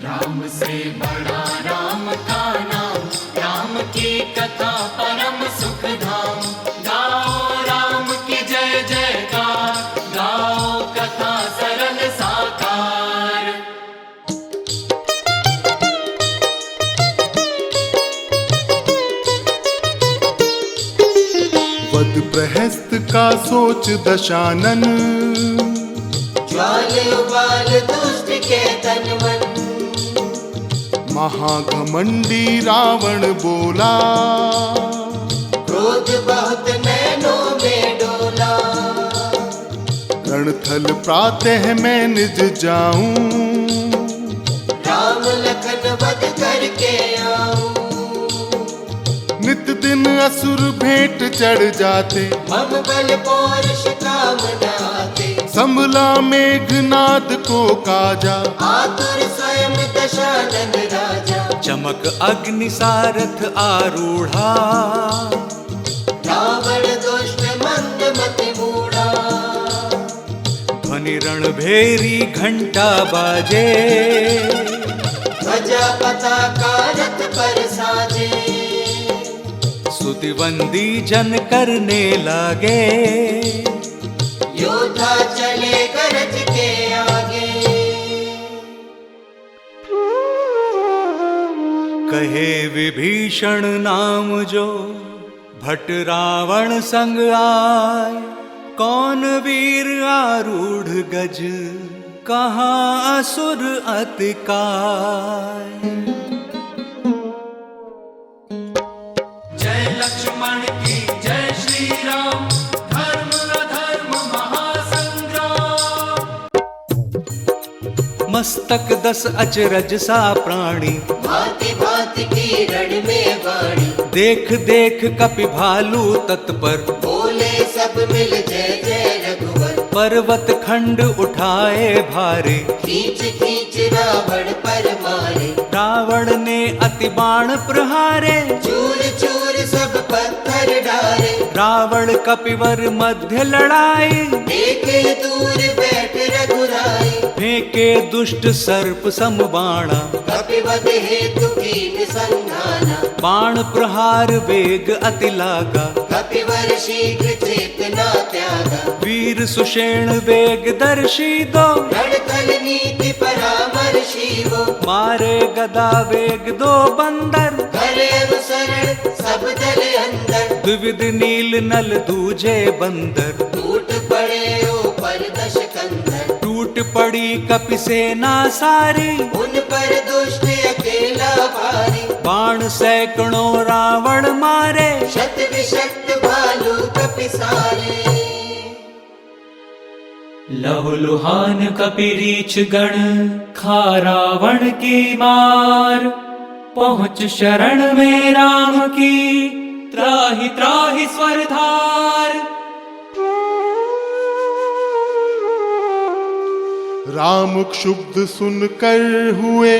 राम से बड़ा राम का नाम, राम की कथा परम सुख धाम। गाओ राम की जय जयकार, गाओ कथा सरल साकार। वद प्रहस्त का सोच दशानन, ज्वाल उबाल दुष्ट के तन मन। महाघमंडी रावण बोला, क्रोध बहुत नैनों में डोला। रणथल प्रातः मैं निज जाऊं, राम लखन वध करके आऊं। नित दिन असुर भेंट चढ़ जाते, मम बल पौरुष काम नाते। संभला मेघनाद को काजा, आतुर स्वयं दशानन राजा। चमक अग्नि सारथ आरूढ़ा, रावण दुष्ट मंद मति मूढ़ा। ध्वनि रणभेरी घंटा बाजे, ध्वजा पताका रथ पर साजे। स्तुतिवंदी जन करने लागे, योद्धा चले गरज के आगे। कहे विभीषण नाम जो भट रावण संग आए। कौन वीर आरूढ़ गज, कहाँ असुर अति काय। जय लक्ष्मण की जय श्री राम, धर्म अधर्म महासंग्राम। मस्तक 10 अचरज सा प्राणी, भांति भांति की रण में वाणी। देख देख कपि भालू तत्पर, बोले सब मिल जय जय रघुवर। पर्वत खंड उठाए भारे, खींच खींच रावण पर मारे। रावण ने अति बाण प्रहारे, चूर चूर सब पत्थर डारे। रावण कपिवर मध्य लड़ाई। देखे दूर बैठ रघुराई। फेंके दुष्ट सर्प सम बाणा, कपिवध हेतु कीन संधाना। बाण प्रहार वेग अति लागा। कपिवर शीघ्र चेतना त्यागा। वीर सुषेण वेग दर्शी दो, रणतल नीति परामर्शी वो। मारे गदा वेग दो बंदर। करे अनुसरण सब दल अंदर। द्विविध नील नल दूजे बंदर। टूट पड़े ऊपर दश कंधर। टूट पड़ी कपि सेना सारी, उन पर दुष्ट अकेला भारी। बाण सैकड़ों रावण मारे। शत विषक्त भालू कपि सारे। लहुलुहान कपिरीच गण, खा रावण की मार। पहुँच शरण में राम की, त्राहि त्राहि स्वरधार। राम क्षुब्ध सुनकर हुए,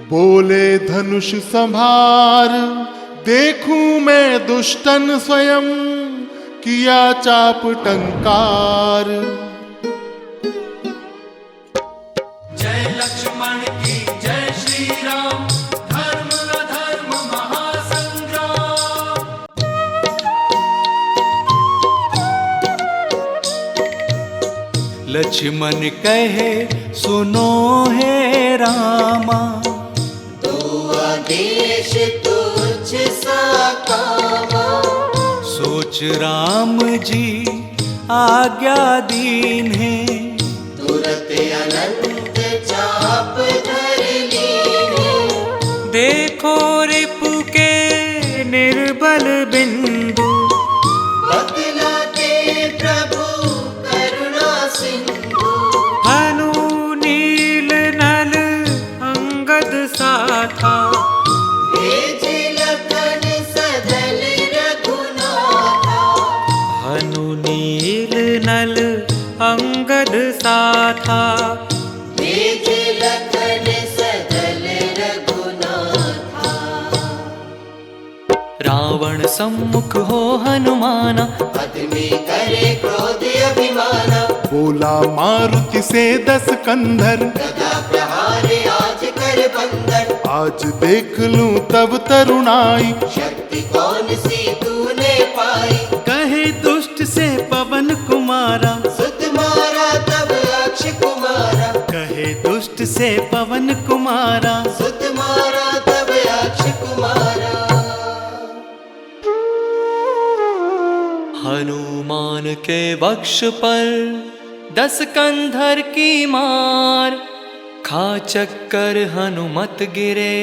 बोले धनुष संभार। देखूं मैं दुष्टन स्वयं, किया चाप टंकार। जय लक्ष्मण की जय श्री राम, धर्म अधर्म महासंग्राम। लक्ष्मण कहे सुनो हे रामा, देश तुझ सा कामा। सोच राम जी आज्ञा दीन है। तुरत अनंत चाप धर लीने। देखो रिपु के निर्बल बिंदु, बतलाते प्रभु करुणा सिंधु। हनु नील नल अंगद साथा। भेज लखन सदल रघुनाथा। हनु नील नल अंगद साथा। भेज लखन सदल रघुनाथा। रावण सम्मुख हो हनुमाना, आदमी करे क्रोध अभिमाना। बोला मारुति से 10 कंधर, गदा प्रहार आज कर कर बंधन। आज देख लूं तब तरुणाई, शक्ति कौन सी तूने पाई। कहे दुष्ट से पवन कुमारा, सुत मारा तब अक्षय कुमारा। कहे दुष्ट से पवन कुमारा, सुत मारा तब अक्षय कुमारा। हनुमान के वक्ष पर 10 कंधर की मार, खा चक्कर हनुमत गिरे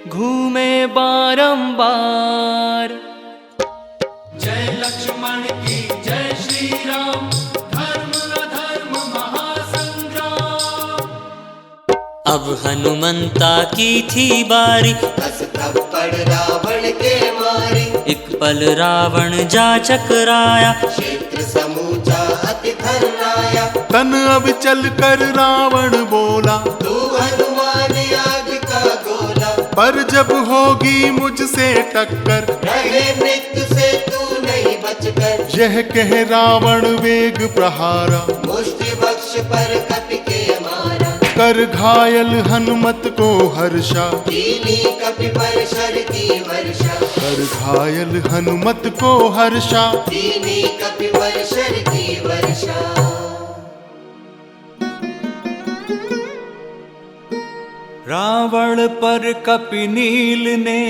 घूमे बारंबार। जय लक्ष्मण की जय श्री राम, धर्म अधर्म महासंग्राम। अब हनुमंता की थी बारी, 10 थप्पड़ रावण के मारे। एक पल रावण जा चकराया, क्षेत्र समूचा अति थर्राया। तन अब चल कर रावण बोला, तू हनुमान आग का गोला। पर जब होगी मुझसे टक्कर, रहे मृत्यु से तू नहीं बचकर। यह कह रावण वेग प्रहारा, मुष्टि बख्श पर कपि के मारा। कर घायल हनुमत को हर्षा, कीली कपि पर शर की वर्षा। कर घायल हनुमत को हर्षा। कीली कपि पर शर की वर्षा। रावण पर कपिनील ने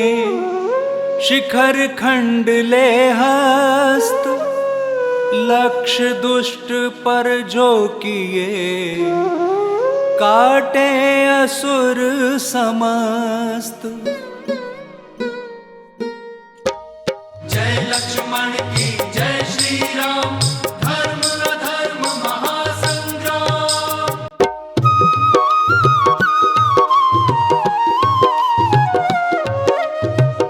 शिखर खंड ले हस्त, लक्ष्य दुष्ट पर जो किए काटे असुर समस्त। जय लक्ष्मण की जय श्री राम, धर्म अधर्म महासंग्राम।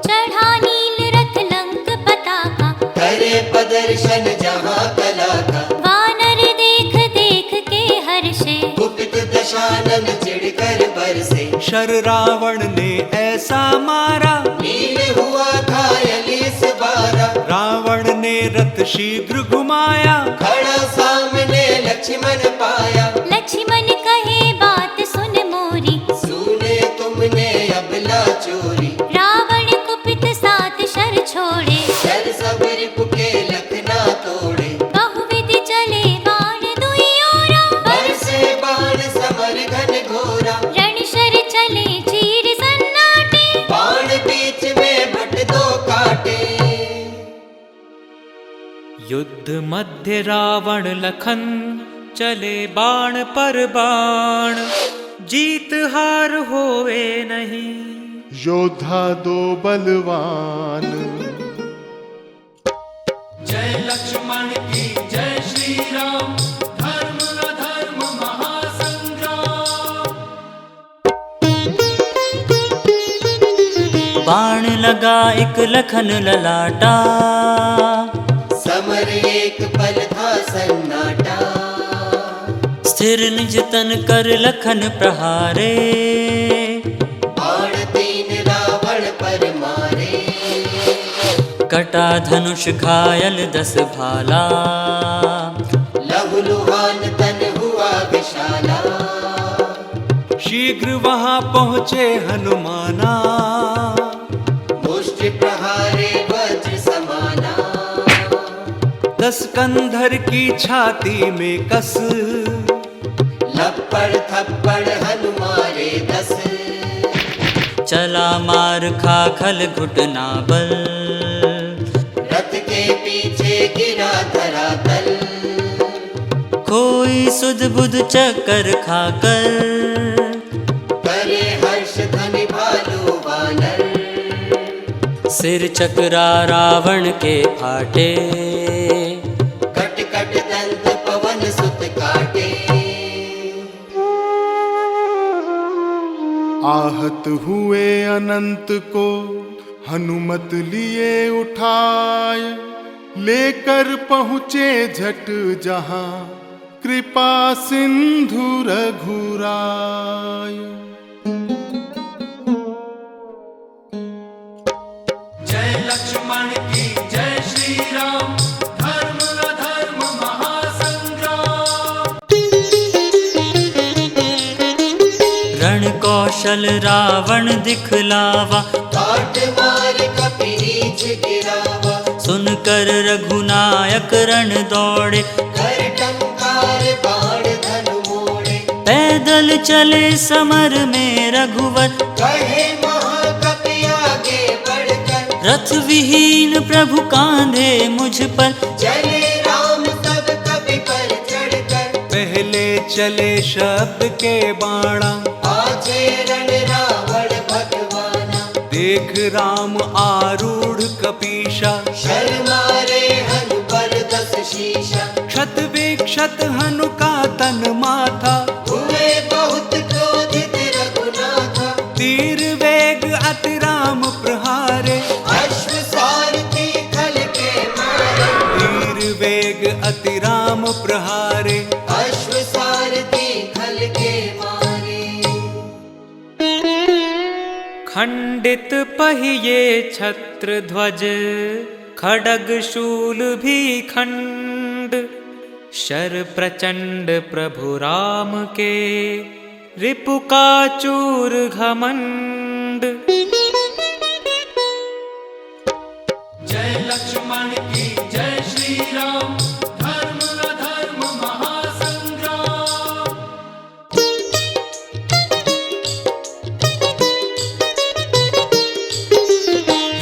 चढ़ा नील रथ लंक पताका, करे प्रदर्शन जहाँ कला का। वानर देख देख के हर्षे, कुपित दशानन चिढ़कर बरसे। शर रावण ने ऐसा मारा, नील हुआ घायल इस बारा। रावण ने रथ शीघ्र घुमाया, खड़ा सामने लक्ष्मण पाया। लक्ष्मण कहे बात सुन मोरी, सुने तुमने अबला चोरी। रावण कुपित साथ शर छोड़े, शर सब रिपु के लखना तोड़े। बहुविधि चले बाण दुई ओरा, बरसे बाण समर घन घोरा। रण शर चले चीर सन्नाटे, बाण बीच में भट दो काटे। युद्ध मध्य रावण लखन चले बाण पर बाण, जीत हार होवे नहीं योद्धा दो बलवान। जय लक्ष्मण की जय श्री राम, धर्म अधर्म महासंग्राम। बाण लगा एक लखन ललाटा, समर एक पल था सन्नाटा। स्थिर निज तन कर लखन प्रहारे, बाण 3 रावण पर मारे। कटा धनुष घायल 10 भाला, लहूलुहान तन हुआ विशाला। शीघ्र वहां पहुँचे हनुमाना, मुष्टि प्रहारे वज्र समाना। 10 कंधर की छाती में कस, लपड़ थप्पड़ हनुमारे 10। चला मार खा खल घुटना बल, रथ के पीछे गिरा धरातल। खोई सुध बुध चक्कर खाकर, करे हर्ष धनि भालू वानर। सिर चकरा रावण के फाटे, कट कट दंत पवन सुत काटे। आहत हुए अनंत को हनुमत लिए उठाए, लेकर पहुँचे झट जहाँ कृपा सिंधु रघुराय। जय लक्ष्मण की जय श्री राम, धर्म अधर्म महासंग्राम। रण को कौशल रावण दिखलावा, काट मार कपीरीच गिरावा। सुनकर रघुनायक रण दौड़े, कर टंकार बाण धन मोड़े। पैदल चले समर में रघुवर, कहे महाकपि आगे बढ़कर। रथ विहीन प्रभु कांधे मुझ पर, चले राम सब कपि पर चढ़कर। पहले चले शब्द के बाणा, आजे रण रावण भगवाना। देख राम आरूढ़ कपीशा, शर्मारे हनु पर 10 शीशा। क्षत विक्षत हनु का तन माथा, हुए बहुत क्रोधित रघुनाथा। तीर वेग अति राम प्रहारे, अश्व सारथी खल के मारे। तीर वेग अति राम प्रहारे। अश्व सारथी खल के मारे। खंडित पहिये छत्र ध्वज, खड्ग शूल भी खंड। शर प्रचंड प्रभु राम के, रिपु का चूर घमंड। जय लक्ष्मण की जय श्री राम, धर्म अधर्म महासंग्राम।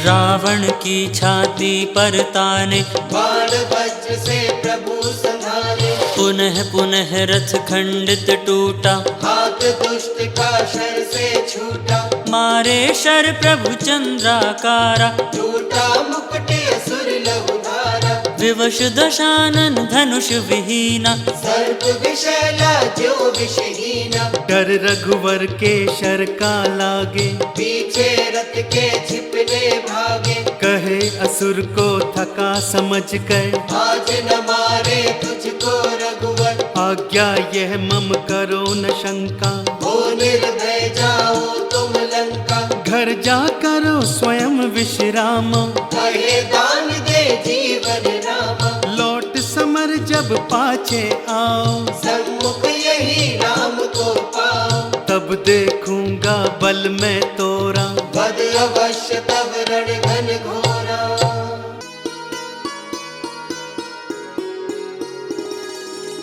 रावण की छाती पर ताने, बाण वज्र से प्रभु संधारे। पुनः पुनः रथ खंडित टूटा, हाथ दुष्ट का शर से छूटा। मारे शर प्रभु चंद्राकारा, टूटा मुकुट असुर लहु धारा। विवश दशानन धनुष विहीना, सर्प विषैला जो विषहीना। डर रघुवर के शर का लागे, पीछे रथ के छिपने भागे। कहे असुर को थका समझ कर, आज न मारे तुझको रघुवर। आज्ञा यह मम करो न शंका। हो निर्भय जाओ तुम लंका। घर जा करो स्वयं विश्राम, कहे दान दे जीवन रामा। लौट समर जब पाछे आओ, सम्मुख यही राम को पाओ। तब देखूंगा बल में तोरा। वध अवश्य तब रण घन घोरा।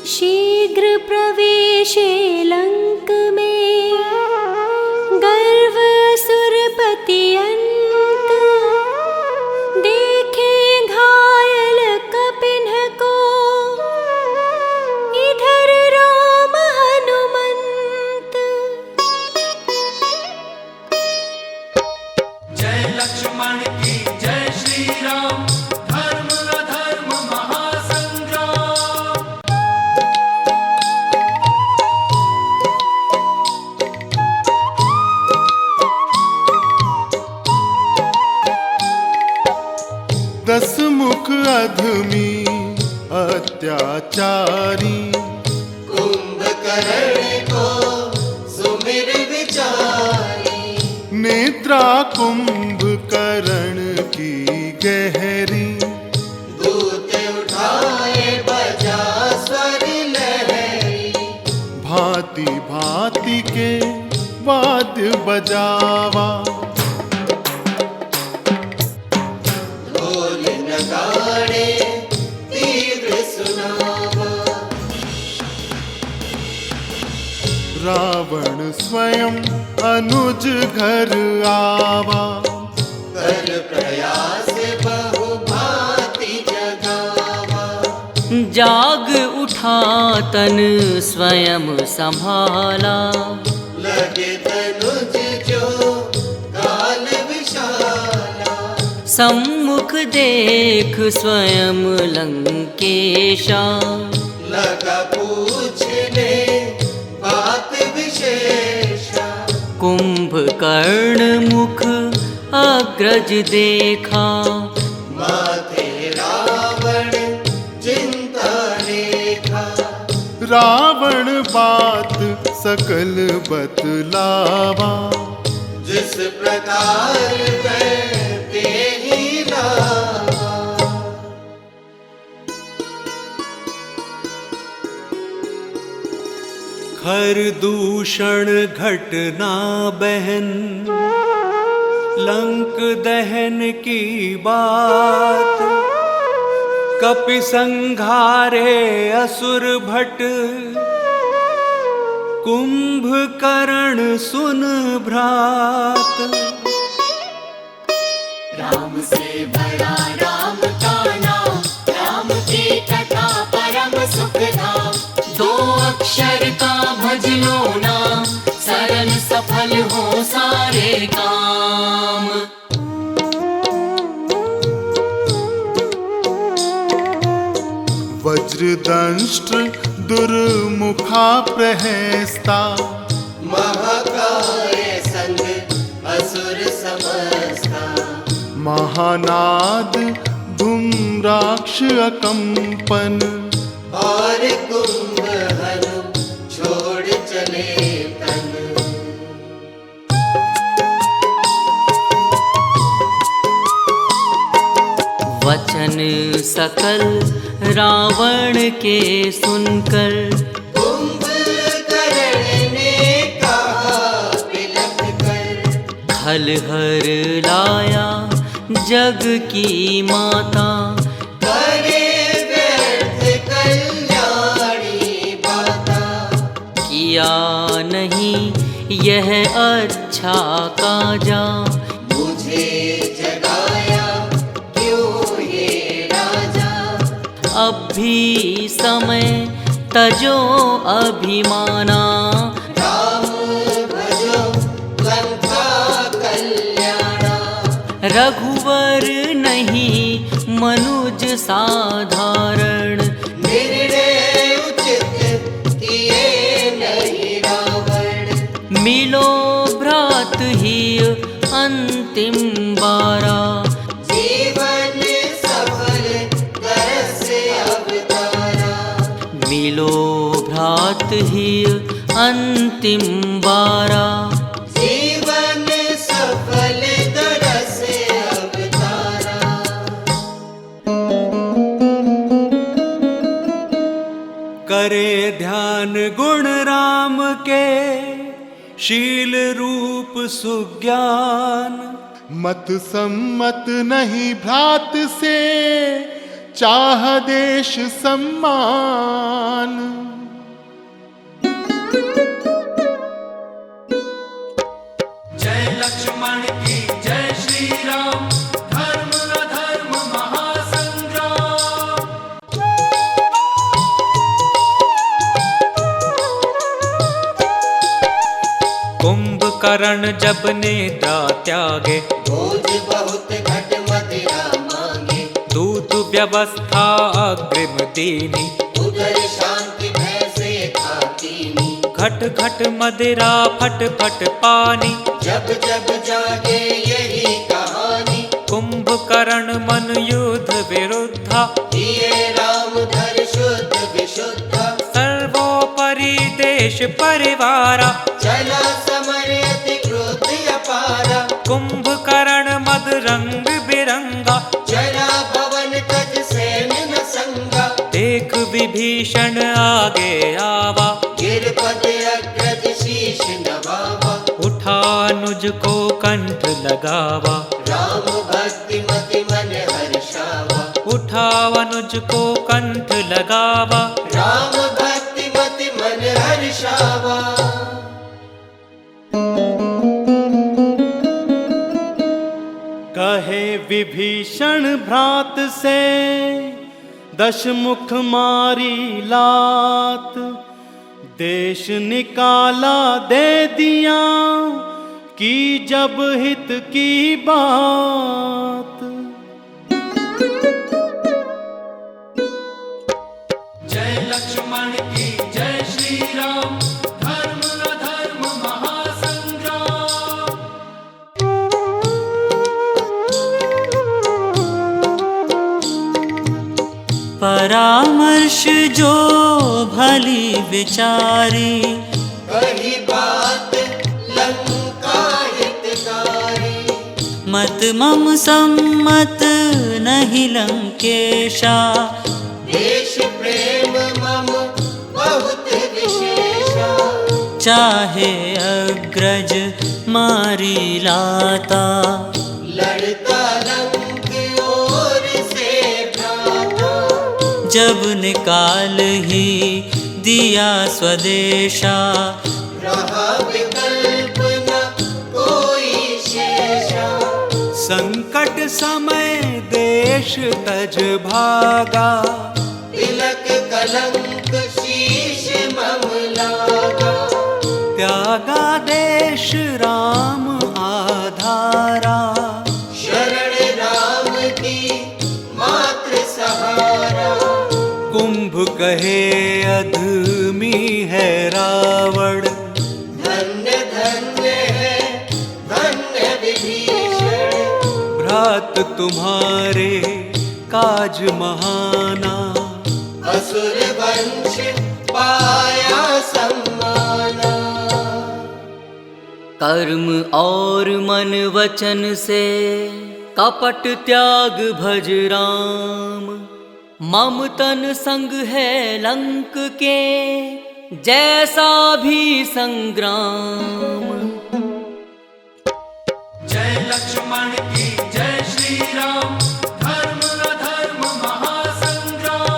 शीघ्र प्रवेशे लंक में, गर्व सुरपति अंक। देखे घायल कपिन्ह को, इधर राम हनुमंत। जय लक्ष्मण की जय श्री राम, धर्म अधर्म महासंग्राम। दस मुख अधमी अत्याचारी, कुंभकर्ण को सुमिर विचारी। नेत्रा कुंभकर्ण की गहरी। दूत उठाए बजा स्वर लहरी। भांति भांति के वाद्य बजावा, ढोल नगाड़े तीव्र सुनावा। रावण स्वयं अनुज घर आवा। कर प्रयास बहु भांति जगावा। जाग उठा तन स्वयं संभाला, लगे तनुज जो काल विशाला। सम्मुख देख स्वयं लंकेशा, लगा पूछने बात विशेषा। कुंभकर्ण मुख अग्रज देखा, माथे रावण चिंता रेखा। रावण बात सकल बतलावा। जिस प्रकार ते ही लावा। खर दूषण घटना बहन, लंक दहन की बात, कपि संघारे असुर भट, कुंभकर्ण सुन भ्रात। राम से बड़ा राम का नाम, राम की कथा परम सुख धाम। दो अक्षर का भज लो नाम, सरल सफल हो सारे काम। वज्रदंष्ट्र दुर्मुखा प्रहस्ता, महाकाय संग असुर समस्ता। महानाद धूम्राक्ष अकंपन, और कुंभहनु छोड़ चले तन। वचन सकल रावण के सुनकर, कुंभकर्ण ने कहा बिलख कर। खलहर लाया जग की माता, करे व्यर्थ कल्याणी बाता। किया नहीं यह अच्छा काजा, मुझे जगाया क्यों ये राजा। अब भी समय तजो अभिमाना, राम भजो लंका कल्याणा। रघुवर नहीं मनुज साधारण, निर्णय उचित किए नहीं रावण। मिलो भ्रात ही अंतिम बारा, जीवन सफल तरस अवतारा। मिलो भ्रात ही अंतिम बारा। जीवन सफल तरस अवतारा। करे ध्यान गुण राम के, शील रूप सुज्ञान। मत सम्मत नहीं भ्रात से, चाह देश सम्मान। जय लक्ष्मण की जय श्री राम, धर्म अधर्म महासंग्राम। कुंभकर्ण जब निद्रा त्यागे, बोझ बहुत घट मदिरा मांगे। दूत व्यवस्था अग्रिम दीनी, उधर शांति भय से खातीनी। घट घट मदिरा फट फट पानी। जब जब जागे यही कहानी, कुंभकर्ण मन युद्ध विरुद्धा, किए राम धर शुद्ध विशुद्धा। सर्वोपरि देश परिवारा, चला समर अति क्रोध अपारा। कुंभकर्ण मद रंग बिरंगा, चला भवन तज सैन न संगा। देख विभीषण आगे आवा, गिरपद अग्रज शीश नवावा। उठा अनुज को कंठ लगावा, राम भक्ति मति मन हर्षावा। उठा अनुज को कंठ लगावा। राम भक्ति मति मन हर्षावा। कहे विभीषण भ्रात से, दशमुख मारी लात। देश निकाला दे दिया, की जब हित की बात। जय लक्ष्मण की जय श्री राम, धर्म अधर्म महासंग्राम। परामर्श जो भली विचारी, कही बात लंका हितकारी। मत मम सम्मत नहीं लंकेशा, देश प्रेम मम बहुत विशेषा। चाहे अग्रज मारी लाता। लड़ता लंक ओर से भ्राता, जब निकाल ही दिया स्वदेशा, रहा विकल्प न कोई शेषा। संकट समय देश तज भागा, तिलक कलंक शीश मम लागा। त्यागा देश राम आधारा, शरण राम की मात्र सहारा। कुंभ कहे अधमी है रावण, धन्य धन्य है धन्य विभीषण। भ्रात तुम्हारे काज महाना, असुर वंश पाया सम्माना। कर्म और मन वचन से कपट त्याग भज राम। मम तन संग है लंक के जैसा भी संग्राम। जय लक्ष्मण की जय श्री राम, धर्म अधर्म महासंग्राम।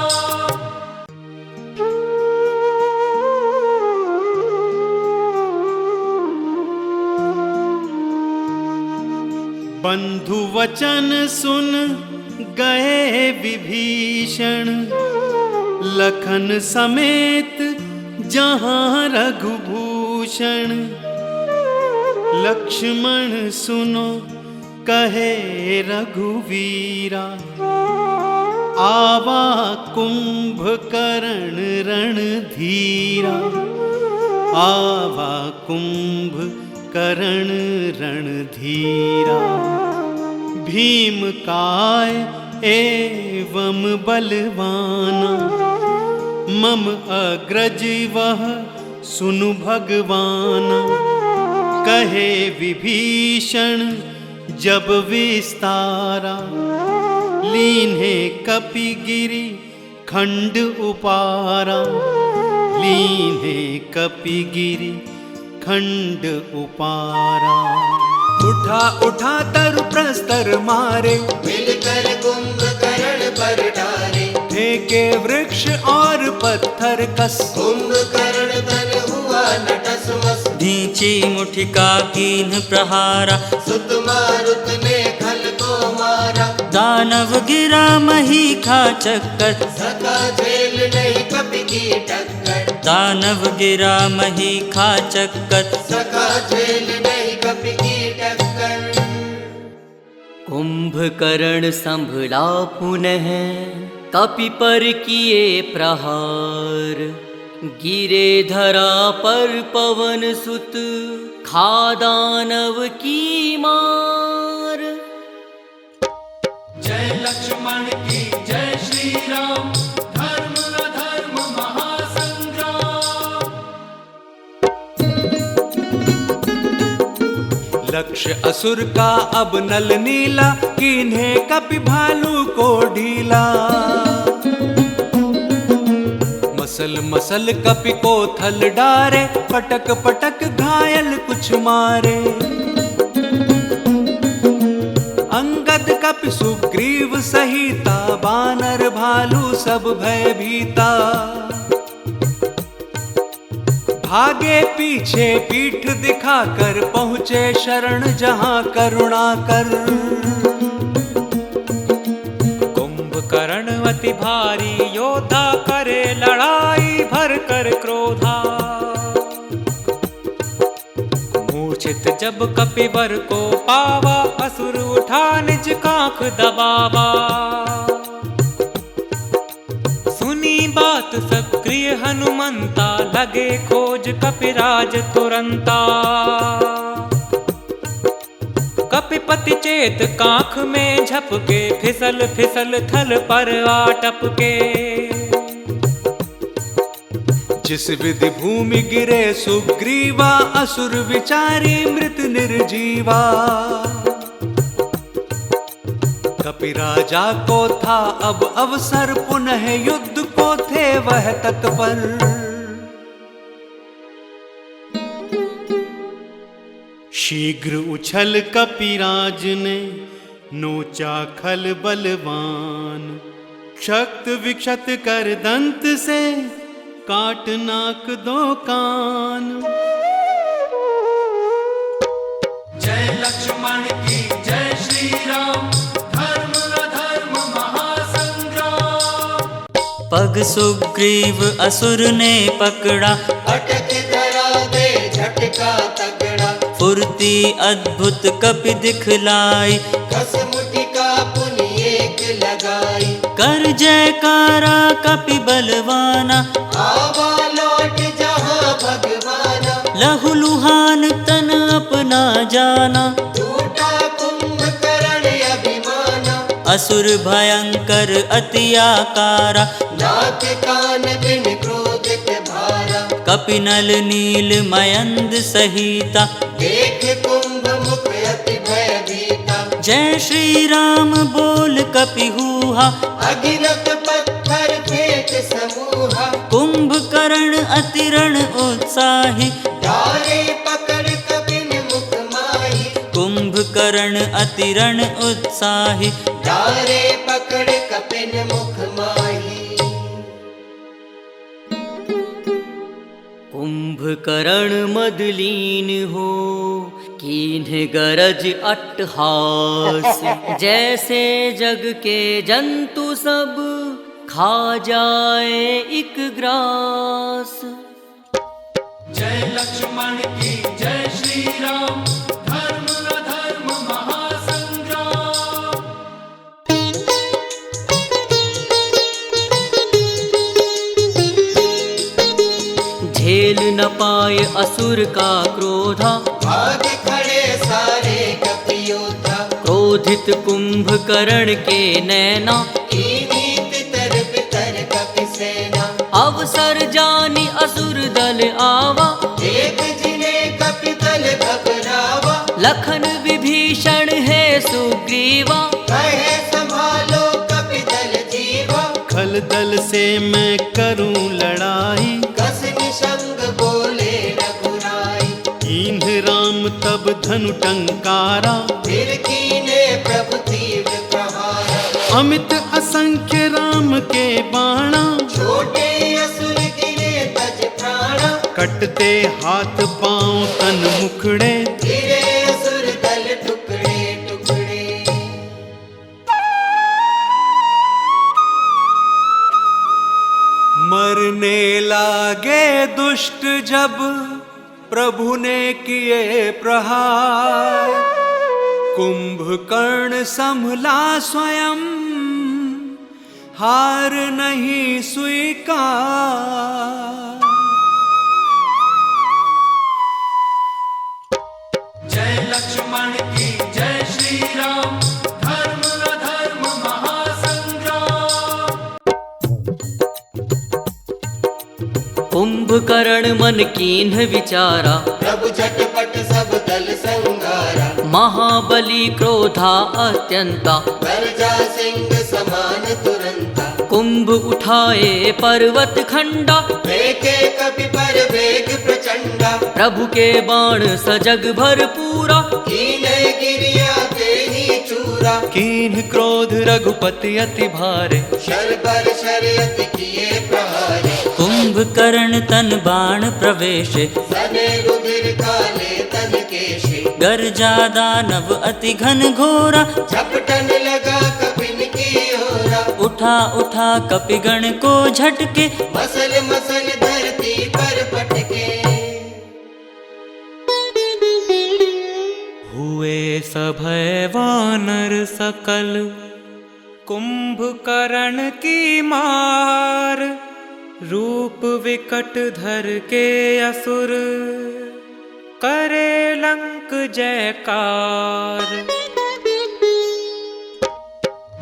बंधु वचन सुन गए विभीषण, लखन समेत जहाँ रघुभूषण। लक्ष्मण सुनो कहे रघुवीरा, आवा कुंभकर्ण रणधीरा। आवा कुंभकर्ण रणधीरा। भीम काय एवं बलवाना, मम अग्रज वह सुनु भगवाना। कहे विभीषण जब विस्तारा, लीन्हे कपिगिरि खंड उपारा। लीन्हे कपिगिरि खंड उपारा। उठा उठा तरु प्रस्तर मारे, मिलकर कुंभकर्ण पर डारे। फेंके वृक्ष और पत्थर कस, कुंभकर्ण तन हुआ नटसमस। नीची मुठिका कीन्ह प्रहारा, सुत मारुत ने खल को मारा। दानव गिरा मही खा चक्कर, सका झेल नहीं कपि की टक्कर। दानव गिरा मही खा चक्कर। सका झेल नहीं कपि की टक्कर। कुंभकर्ण संभला पुनः, कपि पर किए प्रहार। गिरे धरा पर पवन सुत, खा दानव की मार। जय लक्ष्मण की जय श्री राम, धर्म अधर्म महासंग्राम। लक्ष्य असुर का अब नल नीला, किन्हे कपि भालू को ढीला। मसल मसल कपि को थल डारे, पटक पटक घायल कुछ मारे। अंगद कपि सुग्रीव सहिता, बानर भालू सब भय भीता। भागे पीछे पीठ दिखाकर, पहुँचे शरण जहाँ करुणा कर। कुंभकर्ण अति भारी योद्धा, करे लड़ाई भर कर क्रोधा। मूर्छित जब कपिवर को पावा, असुर उठा निज कांख दबावा। सुनी बात सक्रिय हनुमंता, लगे खोज कपिराज तुरंता। कपिपति चेत कांख में झपके, फिसल फिसल थल पर आटपके। जिस विधि भूमि गिरे सुग्रीवा, असुर विचारी मृत निर्जीवा। कपि राजा को था अब अवसर, पुनः युद्ध को थे वह तत्पर। शीघ्र उछल कपिराज ने नोचा खल बलवान, क्षत विक्षत कर दंत से काट नाक दो कान। जय लक्ष्मण की जय श्री राम, धर्म अधर्म महासंग्राम। पग सुग्रीव असुर ने पकड़ा, अटक धरा दे झटका तगड़ा। फुर्ती अद्भुत कपि दिखलाई, कस मुठि का पुनि एक लगाई। कर जयकारा कपि बलवाना, आवा लौट जहाँ भगवाना। लहुलुहान तन अपना जाना, टूटा कुंभकर्ण अभिमाना। असुर भयंकर अति आकारा, नाक कान बिन क्रोधित भारा। कपिनल नील मयंद सहिता, देख कुंभ मुख अति भयभीता। जय श्री राम बोल कपिहूहा, अगिनत पत्थर फेंक समूहा। कुंभकर्ण अति रण उत्साही, डारे पकड़ कपिन मुख माही। कुंभकर्ण अति रण उत्साही, डारे पकड़ कपिन मुख माही। कुंभकर्ण मदलीन हो कीन्ह गरज अट्टहास, जैसे जग के जंतु सब खा जाए एक ग्रास। जय लक्ष्मण की जय श्री राम, धर्म अधर्म महासंग्राम। झेल न पाए असुर का क्रोधा, भाग खड़े सारे कपियोद्धा। क्रोधित कुंभकर्ण के नैना, नीति तर पितर कपि सेना। अवसर जानी असुर दल आवा, देख जिन्हें कपि दल घबरावा। लखन विभीषण है सुग्रीवा, कहे संभालो कपि दल जीवा। खल दल से मैं करूं लड़ाई, कस निशंग बोले रघुराई। कीन्ह राम तब धनु टंकारा, फिर कीने प्रभु तीव्र प्रहारा। अमित असंख्य राम के बाणा, छोटे असुर गिरे तज प्राणा। कटते हाथ पांव तन मुखड़े, गिरे असुर दल टुकड़े टुकड़े। मरने लागे दुष्ट जब प्रभु ने किए प्रहार, कुंभकर्ण संभला स्वयं हार नहीं स्वीकार। जय लक्ष्मण की जय श्री राम, धर्म अधर्म महासंग्राम। कुंभकर्ण मन कीन्ह विचारा, प्रभु झटपट सब दल संगारा। महाबली क्रोधा अत्यंता, बरजा सिंह समान तुरंता। कुंभ उठाए पर्वत खंडा, फेंके कपि पर वेग प्रचंडा। प्रभु के बाण सजग भर पूरा, कीने गिरिया ते ही चूरा। कीन्ह क्रोध रघुपति अति भारे, शर पर शर्यत किए प्रहारे। कुंभकर्ण तन बाण प्रवेशे, सने रुधिर काले तन केशे। गर्जा दानव अति घन घोरा, झपटन लगा कपिन की ओरा। उठा उठा कपिगण को झटके, मसल मसल धरती पर पटके। हुए सभय वानर सकल, कुंभकर्ण की मार। रूप विकट धर के असुर, करे लंक जयकार।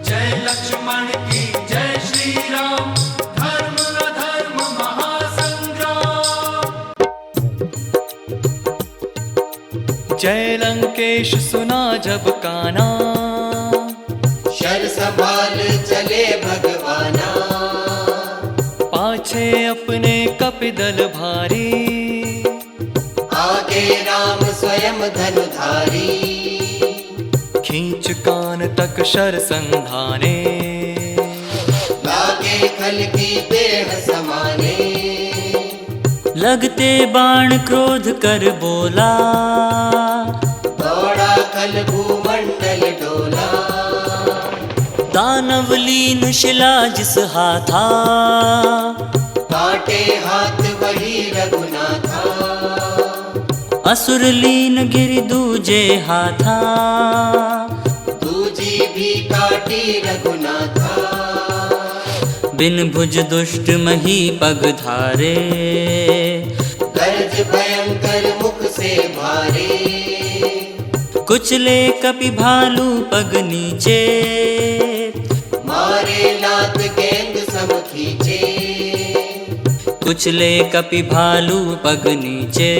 जय लक्ष्मण की जय श्री राम, धर्म अधर्म महासंग्राम। जय लंकेश सुना जब काना, शर संभाल चले भगवाना। पाछे अपने कपिदल भारी, आगे लागे राम स्वयं धनुधारी, खींच कान तक शर संधाने, लागे खल की देह समाने, लगते बाण क्रोध कर बोला, दौड़ा खल भूमंडल डोला, दानव लीन शिला जिस हाथा, काटे हाथ वही रघुनाथा, असुर लीन गिर दूजे हाथा, दूजी भी काटी रघुनाथा, बिन भुज दुष्ट मही पग धारे, गर्ज भयंकर मुख से भारे, कुचले कपि भालू पग नीचे, मारे लात गेंद सम खींचे, कुचले कपि भालू पग नीचे,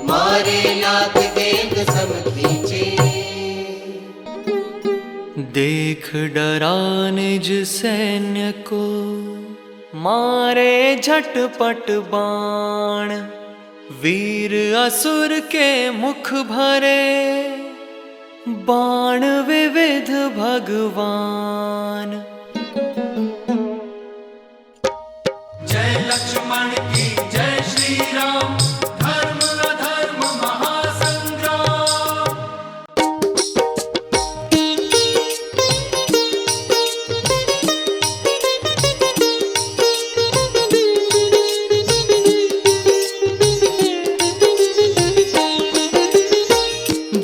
मारे लात गेंद सम खींचे। देख डरा निज सैन्य को, मारे झटपट बाण, वीर असुर के मुख भरे, बाण विविध भगवान। जय लक्ष्मण की जय श्री राम, धर्म अधर्म महासंग्राम।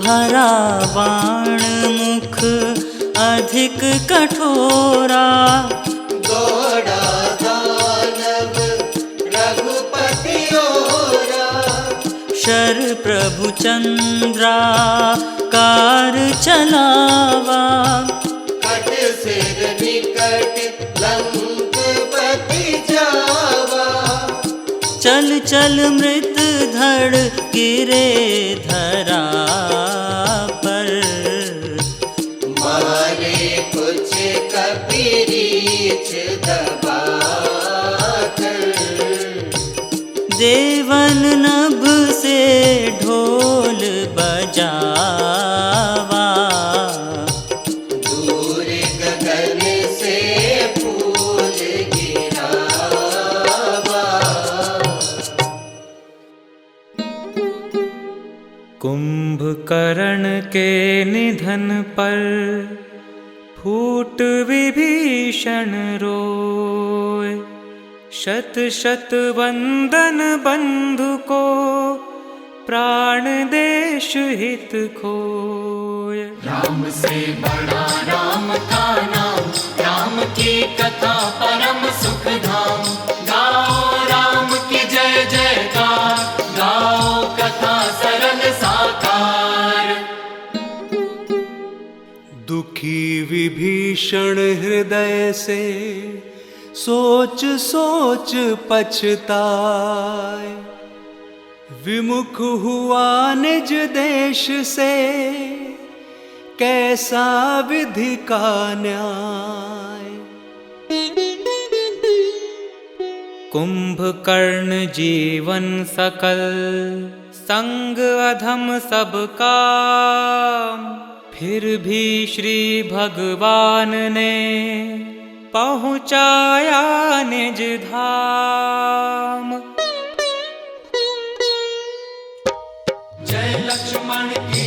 भरा बाण मुख अधिक कठोरा, दौड़ा दानव रघुपति ओरा, शर प्रभु चंद्रा कार चलावा, कट सिर निकट लंकपति जावा, चल चल मृत धड़ गिरे धरा पर, मारे कुछ कपीरीच दबाकर, देवन नभ से ढोल बजावा, दूर गगन से फूल गिरावा, कुंभकर्ण के निधन पर फूट विभीषण रोए, शत शत वंदन बंधु को प्राण देश हित खोए। राम से बड़ा राम का नाम, राम की कथा परम सुख धाम। गाओ राम की जय जयकार, गाओ कथा सरल साकार। दुखी विभीषण हृदय से सोच सोच पछताए, विमुख हुआ निज देश से कैसा विधि का न्याय। कुंभकर्ण जीवन सकल संग अधम सब काम, फिर भी श्री भगवान ने पहुँचाया निज धाम। जय लक्ष्मण की